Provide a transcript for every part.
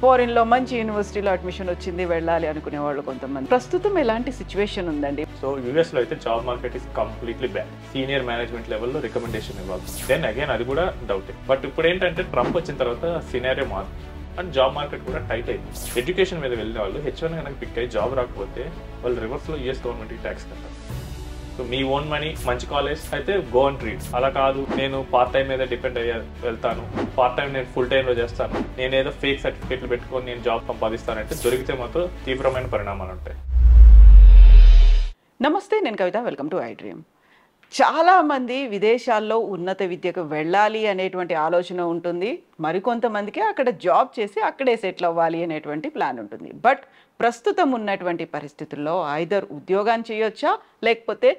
Foreign లో మంచి యూనివర్సిటీలో అడ్మిషన్ వచ్చింది వెళ్ళాలి అనుకునే వాళ్ళు కొంతమంది. ప్రస్తుతం ఎలాంటి సిచ్యువేషన్ ఉందండి? సో యూఎస్ లో అయితే job market is completely bad. Senior management లెవెల్లో రికమెండేషన్ ఇవ్వాలి. దెన్ అగైన్ అది కూడా డౌటే. బట్ ఇప్పుడు ఏంటంటే ట్రంప్ వచ్చిన తర్వాత సినారియో మారుతుంది అండ్ జాబ్ మార్కెట్ కూడా టైట్ అయింది. ఎడ్యుకేషన్ మీద వెళ్ళిన వాళ్ళు H1 కనుక పిక్ అయ్యి జాబ్ రాకపోతే వాళ్ళు రివర్స్ లో యూఎస్ గవర్నమెంట్ ట్యాక్స్ కట్టారు. సో మీ ఓన్ మనీ మంచి కాలేజ్ అయితే గో అండ్ ట్రీట్. అలా కాదు నేను పార్ట్ టైం మీద డిపెండ్ అయ్యా వెళ్తాను, పార్ట్ టైం నేను ఫుల్ టైంలో చేస్తాను, నేనేదో ఫేక్ సర్టిఫికేట్లు పెట్టుకొని నేను జాబ్ సంపాదిస్తానంటే దొరికితే మాత్రం తీవ్రమైన పరిణామాలు ఉంటాయి. నమస్తే, నేను కవిత. Welcome to iDream. చాలా మంది విదేశాల్లో ఉన్నత విద్యకు వెళ్ళాలి అనేటువంటి ఆలోచన ఉంటుంది. మరికొంతమందికి అక్కడ జాబ్ చేసి అక్కడే సెటిల్ అవ్వాలి అనేటువంటి ప్లాన్ ఉంటుంది. బట్ ప్రస్తుతం ఉన్నటువంటి పరిస్థితుల్లో ఐదర్ ఉద్యోగాన్ని చేయొచ్చా లేకపోతే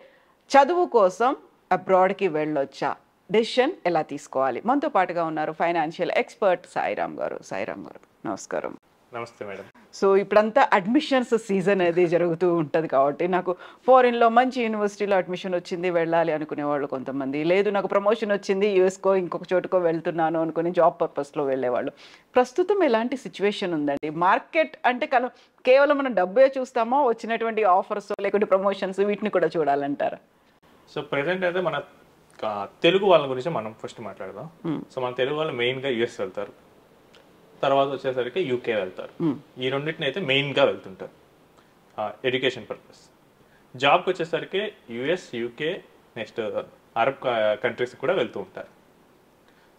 చదువు కోసం అబ్రాడ్కి వెళ్ళొచ్చా, డెసిషన్ ఎలా తీసుకోవాలి? మనతో పాటుగా ఉన్నారు ఫైనాన్షియల్ ఎక్స్పర్ట్ సాయిరామ్ గారు. సాయిరామ్ గారు, నమస్కారం. నమస్తే మేడం. సో ఇప్పుడంతా అడ్మిషన్స్ సీజన్ అనేది జరుగుతూ ఉంటుంది కాబట్టి నాకు ఫారిన్లో మంచి యూనివర్సిటీలో అడ్మిషన్ వచ్చింది వెళ్ళాలి అనుకునే వాళ్ళు కొంతమంది, లేదు నాకు ప్రమోషన్ వచ్చింది యూఎస్కో ఇంకొక చోటుకో వెళ్తున్నాను అనుకుని జాబ్ పర్పస్లో వెళ్ళేవాళ్ళు. ప్రస్తుతం ఎలాంటి సిచ్యువేషన్ ఉందండి? మార్కెట్ అంటే కేవలం మనం డబ్బే చూస్తామో, వచ్చినటువంటి ఆఫర్స్ లేకుంటే ప్రమోషన్స్ వీటిని కూడా చూడాలంటారా? సో ప్రెసెంట్ అయితే మన తెలుగు వాళ్ళ గురించి మనం ఫస్ట్ మాట్లాడదాం. సో మన తెలుగు వాళ్ళు మెయిన్గా యుఎస్ వెళ్తారు, తర్వాత వచ్చేసరికి యూకే వెళ్తారు. ఈ రెండింటిని అయితే మెయిన్గా వెళ్తుంటారు ఎడ్యుకేషన్ పర్పస్. జాబ్కి వచ్చేసరికి US, UK, next Arab countries కూడా వెళ్తూ ఉంటారు.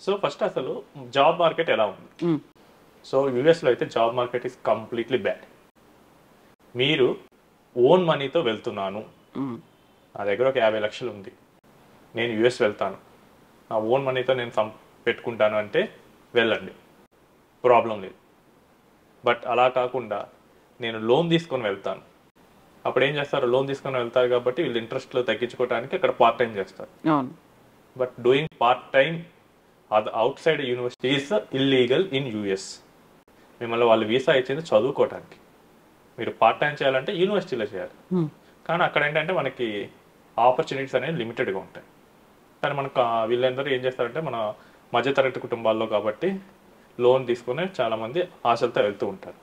సో ఫస్ట్ అసలు జాబ్ మార్కెట్ ఎలా ఉంది? సో యుఎస్లో అయితే job market is completely bad. మీరు ఓన్ మనీతో వెళ్తున్నాను, నా దగ్గర ఒక 50 లక్షలు ఉంది, నేను యుఎస్ వెళ్తాను, నా ఓన్ మనీతో నేను పెట్టుకుంటాను అంటే వెళ్ళండి, ప్రాబ్లం లేదు. బట్ అలా కాకుండా నేను లోన్ తీసుకొని వెళ్తాను, అప్పుడు ఏం చేస్తారు? లోన్ తీసుకొని వెళ్తారు కాబట్టి వీళ్ళు ఇంట్రెస్ట్లో తగ్గించుకోవడానికి అక్కడ పార్ట్ టైం చేస్తారు. బట్ డూయింగ్ పార్ట్ టైం అది out side university is illegal in US. మిమ్మల్ని వాళ్ళు వీసా ఇచ్చింది చదువుకోవడానికి, మీరు పార్ట్ టైం చేయాలంటే యూనివర్సిటీలో చేయాలి. కానీ అక్కడ ఏంటంటే మనకి ఆపర్చునిటీస్ అనేవి లిమిటెడ్గా ఉంటాయి. కానీ మనకు వీళ్ళందరూ ఏం చేస్తారంటే మన మధ్యతరగతి కుటుంబాల్లో కాబట్టి లోన్ తీసుకుని చాలామంది ఆశలతో వెళ్తూ ఉంటారు.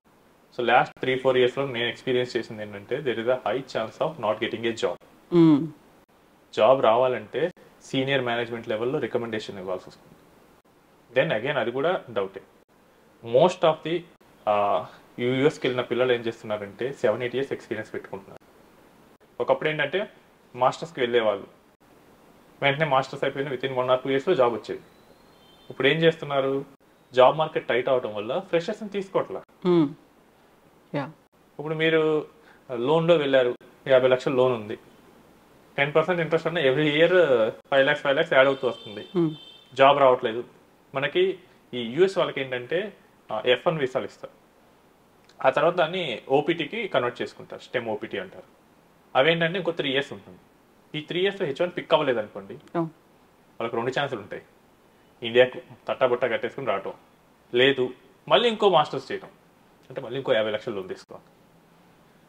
సో లాస్ట్ 3-4 ఇయర్స్లో నేను ఎక్స్పీరియన్స్ చేసింది ఏంటంటే there is a high chance of not getting a job. Job రావాలంటే సీనియర్ మేనేజ్మెంట్ లెవెల్లో రికమెండేషన్ ఇవ్వాల్సి వస్తుంది. దెన్ అగైన్ అది కూడా డౌటే. మోస్ట్ ఆఫ్ ది యూఎస్కి వెళ్ళిన పిల్లలు ఏం చేస్తున్నారంటే 7-8 ఇయర్స్ ఎక్స్పీరియన్స్ పెట్టుకుంటున్నారు. ఒకప్పుడు ఏంటంటే మాస్టర్స్కి వెళ్ళేవాళ్ళు, వెంటనే మాస్టర్స్ అయిపోయిన వితిన్ 1 or 2 ఇయర్స్లో జాబ్ వచ్చేది. ఇప్పుడు ఏం చేస్తున్నారు? జాబ్ మార్కెట్ టైట్ అవడం వల్ల ఫ్రెషర్స్ని తీసుకోవట్లా. ఇప్పుడు మీరు లోన్లో వెళ్ళారు, 50 లక్షల లోన్ ఉంది, 10% ఇంట్రెస్ట్ అన్న ఎవ్రీ ఇయర్ 5 lakhs యాడ్ అవుతూ వస్తుంది. జాబ్ రావట్లేదు. మనకి ఈ యూఎస్ వాళ్ళకి ఏంటంటే F1 వీసాలు ఇస్తారు, ఆ తర్వాత దాన్ని ఓపీటీకి కన్వర్ట్ చేసుకుంటారు, స్టెమ్ ఓపీటీ అంటారు. అవేంటంటే ఇంకో 3 ఇయర్స్ ఉంటుంది. ఈ 3 ఇయర్స్లో H1 పిక్ అవ్వలేదు అనుకోండి, వాళ్ళకి 2 ఛాన్సులు ఉంటాయి. ఇండియాకు తట్టబుట్ట కట్టేసుకుని రావటం, లేదు మళ్ళీ ఇంకో మాస్టర్స్ చేయటం, అంటే మళ్ళీ ఇంకో 50 లక్షలు లోన్ తీసుకోవాలి.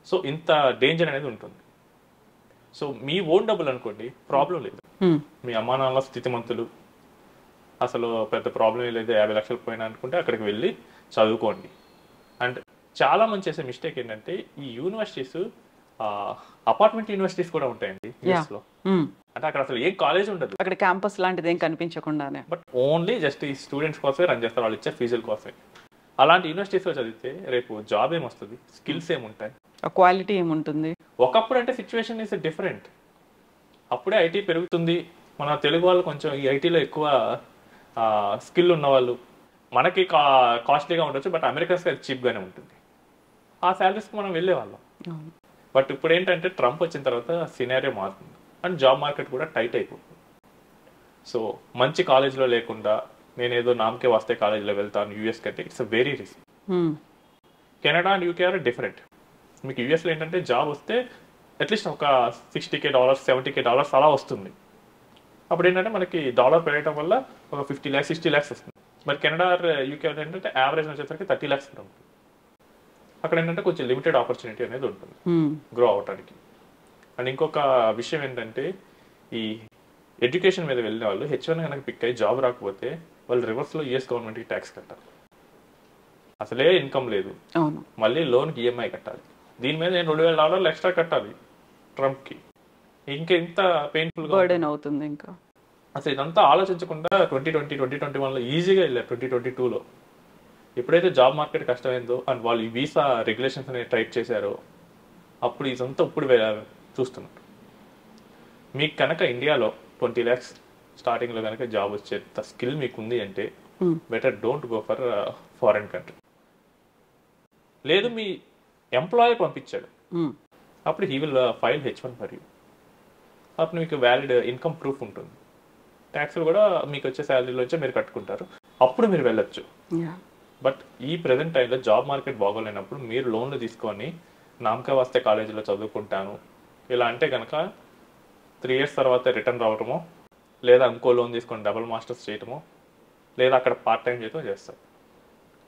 సో ఇంత డేంజర్ అనేది ఉంటుంది. సో మీ ఓన్ డబ్బులు అనుకోండి, ప్రాబ్లం లేదు. మీ అమ్మా నాన్నల స్థితిమంతులు, అసలు పెద్ద ప్రాబ్లం లేదు, 50 లక్షలు పోయినా అనుకుంటే అక్కడికి వెళ్ళి చదువుకోండి. అండ్ చాలా మంది చేసే మిస్టేక్ ఏంటంటే ఈ యూనివర్సిటీస్ అపార్ట్మెంట్ యూనివర్సిటీస్ కూడా ఉంటాయండి యూఎస్లో. అంటే అక్కడ అసలు ఏ కాలేజ్ ఉండదు, అక్కడ క్యాంపస్ లాంటిది ఏం కనిపించకుండానే, బట్ ఓన్లీ జస్ట్ ఈ స్టూడెంట్స్ కోసమే రన్ చేస్తారు, వాళ్ళు ఇచ్చే ఫీజుల కోసమే. అలాంటి యూనివర్సిటీస్లో చదివితే రేపు జాబ్ ఏమొస్తుంది, స్కిల్స్ ఏముంటాయి, క్వాలిటీ ఏముంటుంది? ఒకప్పుడు అంటే సిచ్యువేషన్ ఈస్ డిఫరెంట్. అప్పుడే ఐటీ పెరుగుతుంది, మన తెలుగు వాళ్ళు కొంచెం ఈ ఐటీలో ఎక్కువ స్కిల్ ఉన్నవాళ్ళు, మనకి కాస్ట్లీగా ఉండొచ్చు, బట్ అమెరికన్స్కి అది చీప్గానే ఉంటుంది. ఆ శాలరీస్కి మనం వెళ్ళేవాళ్ళం. బట్ ఇప్పుడు ఏంటంటే ట్రంప్ వచ్చిన తర్వాత సినారియో మారుతుంది అండ్ జాబ్ మార్కెట్ కూడా టైట్ అయిపోతుంది. సో మంచి కాలేజ్లో లేకుండా నేనేదో నామకే వస్తే కాలేజీలో వెళ్తాను యూఎస్ కంటే it's a very risk. Canada and UK or different. మీకు యూఎస్లో ఏంటంటే జాబ్ వస్తే అట్లీస్ట్ ఒక $60K, $70K అలా వస్తుంది. అప్పుడు ఏంటంటే మనకి డాలర్ పెరగడం వల్ల ఒక 50 lakhs 60 lakhs వస్తుంది. మరి కెనడా యూకే ఏంటంటే యావరేజ్ వచ్చేసరికి 30 lakhs ఉంటుంది. అక్కడ ఏంటంటే కొంచెం లిమిటెడ్ ఆపర్చునిటీ అనేది ఉంటుంది గ్రో అవడానికి. అండ్ ఇంకొక విషయం ఏంటంటే ఈ ఎడ్యుకేషన్ మీద వెళ్ళిన వాళ్ళు H1 కనుక పిక్ అయ్యి జాబ్ రాకపోతే వాళ్ళు రివర్స్లో యూఎస్ గవర్నమెంట్కి ట్యాక్స్ కట్టారు. అసలే ఇన్కమ్ లేదు, అవును. మళ్ళీ లోన్కి ఈఎంఐ కట్టాలి, దీని మీద నేను $2,000 ఎక్స్ట్రా కట్టాలి ట్రంప్కి. ఇంకా ఇంత పెయిన్ఫుల్గా బర్డెన్ అవుతుంది ఇంకా. అసలు ఇదంతా ఆలోచించకుండా 2021లో ఈజీగా వెళ్ళారు. 2022లో ఎప్పుడైతే జాబ్ మార్కెట్ కష్టమైందో అండ్ వాళ్ళు ఈ వీసా రెగ్యులేషన్స్ అనేది టైట్ చేశారో అప్పుడు ఇదంతా ఇప్పుడు చూస్తున్నారు. మీకు కనుక ఇండియాలో 20 lakhs స్టార్టింగ్లో కనుక జాబ్ వచ్చేంత స్కిల్ మీకు ఉంది అంటే better don't go for foreign country. లేదు మీ ఎంప్లాయర్ పంపించాడు, అప్పుడు he will file H1 for you. అప్పుడు మీకు వ్యాలిడ్ ఇన్కమ్ ప్రూఫ్ ఉంటుంది, ట్యాక్స్లు కూడా మీకు వచ్చే శాలరీలోంచే మీరు కట్టుకుంటారు, అప్పుడు మీరు వెళ్ళొచ్చు. బట్ ఈ ప్రెసెంట్ టైంలో జాబ్ మార్కెట్ బాగోలేనప్పుడు మీరు లోన్లు తీసుకొని నామకా వస్తే కాలేజీలో చదువుకుంటాను ఇలా అంటే కనుక 3 years తర్వాత రిటర్న్ రావటమో, లేదా ఇంకో లోన్ తీసుకొని డబుల్ మాస్టర్స్ చేయటమో, లేదా అక్కడ పార్ట్ టైం చేయటమో చేస్తారు.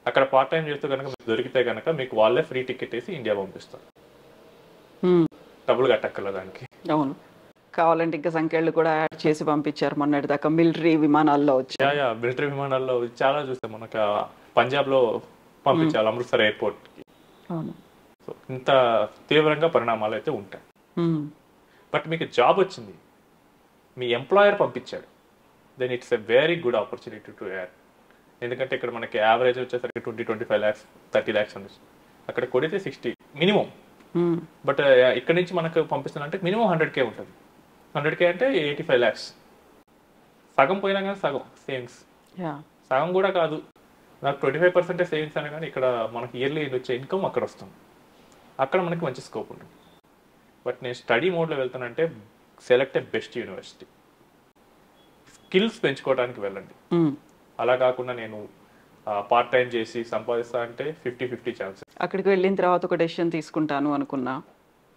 అక్కడ పార్ట్ టైం చేస్తూ కనుక మీకు దొరికితే కనుక మీకు వాళ్ళే ఫ్రీ టికెట్ వేసి ఇండియా పంపిస్తారు, డబ్బులు కట్టక్కర్ల దానికి. అవును, కావాలంటే ఇంకా సంఖ్యలు కూడా యాడ్ చేసి పంపించారు మొన్నటి దాకా మిలిటరీ విమానాల్లో వచ్చి. మిలిటరీ విమానాల్లో చాలా చూస్తాం. మనకు పంజాబ్లో పంపించాలి అమృత్సర్ ఎయిర్పోర్ట్కి. అవును. సో ఇంత తీవ్రంగా పరిణామాలు అయితే ఉంటాయి. బట్ మీకు జాబ్ వచ్చింది, మీ ఎంప్లాయర్ పంపించాడు, then it's a very good opportunity to add. ఎందుకంటే ఇక్కడ మనకి యావరేజ్ వచ్చేసరికి 20-25 lakhs 30 lakhs ఉంది, అక్కడ కొడితే 60 మినిమం. బట్ ఇక్కడ నుంచి మనకు పంపిస్తుందంటే మినిమం 100K ఉంటుంది. 100K అంటే 85 lakhs. సగం పోయినా కానీ సగం సేవింగ్స్, సగం కూడా కాదు, నాకు 25% సేవింగ్స్ అయినా కానీ ఇక్కడ మనకి ఇయర్లీ వచ్చే ఇన్కమ్ అక్కడ వస్తుంది, అక్కడ మనకి మంచి స్కోప్ ఉంటుంది. బట్ నేను స్టడీ మోడ్లో వెళ్తానంటే సెలెక్ట్ ఏ బెస్ట్ యూనివర్సిటీ, స్కిల్స్ పెంచుకోవడానికి వెళ్ళండి. అలా కాకుండా నేను పార్ట్ టైం చేసి సంపాదిస్తా అంటే 50-50 ఛాన్స్. అక్కడికి వెళ్ళిన తర్వాత ఒక డెసిషన్ తీసుకుంటాను అనుకున్నా,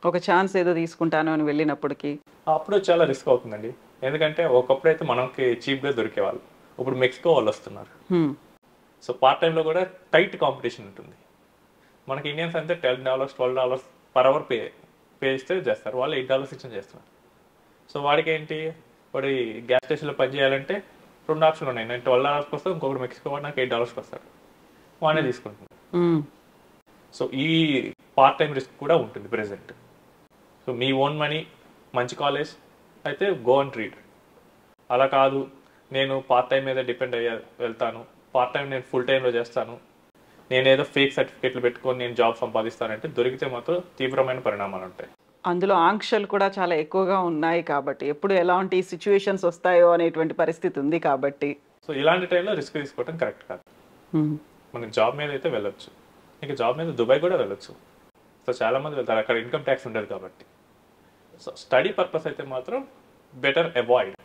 ఒక ఛాన్స్ ఏదో తీసుకుంటాను అని వెళ్ళినప్పటికీ అప్పుడు చాలా రిస్క్ అవుతుందండి. ఎందుకంటే ఒకప్పుడు అయితే మనకి చీప్గా దొరికేవాళ్ళు, ఇప్పుడు మెక్సికో వాళ్ళు వస్తున్నారు. సో పార్ట్ టైంలో కూడా టైట్ కాంపిటీషన్ ఉంటుంది. మనకి ఇండియన్స్ అంటే $10 $12 పర్ అవర్ పే ఇస్తే చేస్తారు, వాళ్ళు $8 ఇచ్చి చేస్తున్నారు. సో వాడికి ఏంటి, వాడి గ్యాస్ స్టేషన్లో పని చేయాలంటే 2 ఆప్షన్లు ఉన్నాయి, నేను $12 వస్తాను, ఇంకొకటి మెక్సికో వాడు నాకు $8 వస్తాడు, వాడే తీసుకుంటున్నాను. సో ఈ పార్ట్ టైం రిస్క్ కూడా ఉంటుంది ప్రెసెంట్. సో మీ ఓన్ మనీ, మంచి కాలేజ్ అయితే గో అండ్ రీడ్. అలా కాదు నేను పార్ట్ టైం మీద డిపెండ్ వెళ్తాను, పార్ట్ టైం నేను ఫుల్ టైంలో చేస్తాను, నేనేదో ఫేక్ సర్టిఫికేట్లు పెట్టుకొని నేను జాబ్ సంపాదిస్తానంటే దొరికితే మాత్రం తీవ్రమైన పరిణామాలు ఉంటాయి. అందులో ఆంక్షలు కూడా చాలా ఎక్కువగా ఉన్నాయి కాబట్టి ఎప్పుడు ఎలాంటి సిచ్యువేషన్స్ వస్తాయో అనేటువంటి పరిస్థితి ఉంది కాబట్టి. సో ఇలాంటి టైంలో రిస్క్ తీసుకోవడం కరెక్ట్ కాదు. మనం జాబ్ మీద అయితే వెళ్ళొచ్చు, ఇంకా జాబ్ మీద దుబాయ్ కూడా వెళ్ళొచ్చు. సో చాలా మంది వెళ్తారు, అక్కడ ఇన్కమ్ ట్యాక్స్ ఉండదు కాబట్టి. సో స్టడీ పర్పస్ అయితే మాత్రం బెటర్ అవాయిడ్.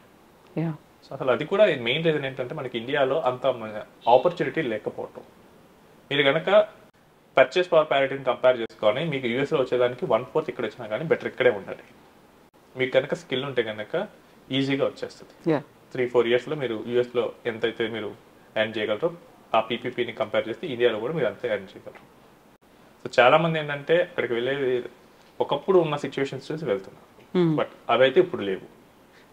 సో అసలు అది కూడా మెయిన్ రీజన్ ఏంటంటే మనకి ఇండియాలో అంత ఆపర్చునిటీ లేకపోవటం. మీరు కనుక పర్చేస్ పవర్ ప్యారిటీని కంపేర్ చేసుకొని మీకు యూఎస్లో వచ్చేదానికి 1/4 ఇక్కడ వచ్చినా కానీ బెటర్ ఇక్కడే ఉండాలి. మీకు కనుక స్కిల్ ఉంటే కనుక ఈజీగా వచ్చేస్తుంది. 3-4 yearsలో మీరు యూఎస్లో ఎంతైతే మీరు ఎర్న్ చేయగలరో ఆ పీపీపీని కంపేర్ చేస్తే ఇండియాలో కూడా మీరు అంతే ఎర్న్ చేయగలరు. సో చాలా మంది ఏంటంటే అక్కడికి వెళ్ళేది ఒకప్పుడు ఉన్న సిచ్యువేషన్స్ చూసి వెళ్తున్నారు, బట్ అవైతే ఇప్పుడు లేవు.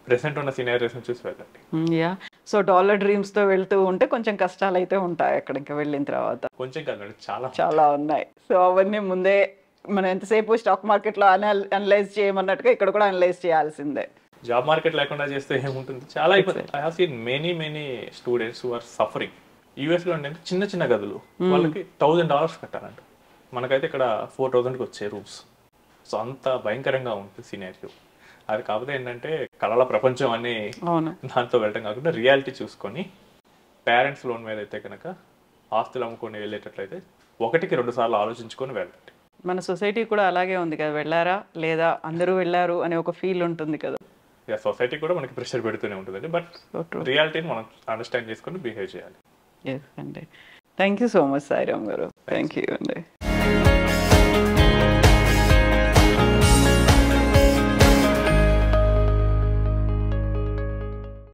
ప్రెసెంట్ ఉన్న సినారియోస్ చూసి వెళ్ళండి. సో డాలర్ డ్రీమ్స్ తో వెళ్తూ ఉంటే కొంచెం కష్టాలు అయితే ఉంటాయి అక్కడ ఇంకా వెళ్ళిన తర్వాత. కొంచెం కాదు, చాలా ఉన్నాయి. సో అవన్నీ ముందే మనం ఎంతసేపు స్టాక్ మార్కెట్ లో అనలైజ్ చేయమన్నట్టుగా ఇక్కడ కూడా అనలైజ్ చేయాల్సిందే. జాబ్ మార్కెట్ లేకుండా చేస్తే ఏముంటుంది, చాలా ఇబ్బంది. I have seen many students who are suffering. US లో అంటే చిన్న చిన్న గదులు వాళ్ళకి $1,000 కట్టాలంట, మనకైతే ఇక్కడ 4,000కి వచ్చే రూమ్స్. సో అంత భయంకరంగా ఉంటుంది సినారియో. అది కాకపోతే ఏంటంటే కళల ప్రపంచం అని దాంతో వెళ్ళటం కాకుండా రియాలిటీ చూసుకొని పేరెంట్స్ లోన్ మీద అయితే కనుక ఆస్తులు అమ్ముకొని వెళ్ళేటట్లయితే 1-2 సార్లు ఆలోచించుకొని వెళ్ళండి. మన సొసైటీ కూడా అలాగే ఉంది కదా, వెళ్ళారా లేదా అందరూ వెళ్ళారు అనే ఒక ఫీల్ ఉంటుంది కదా. సొసైటీ కూడా మనకి ప్రెషర్ పెడుతూనే ఉంటుందండి, బట్ రియాలిటీని మనం అండర్స్టాండ్ చేసుకొని బిహేవ్ చేయాలి. అండి. Thank you so much Sairam garu. Thank you అండి.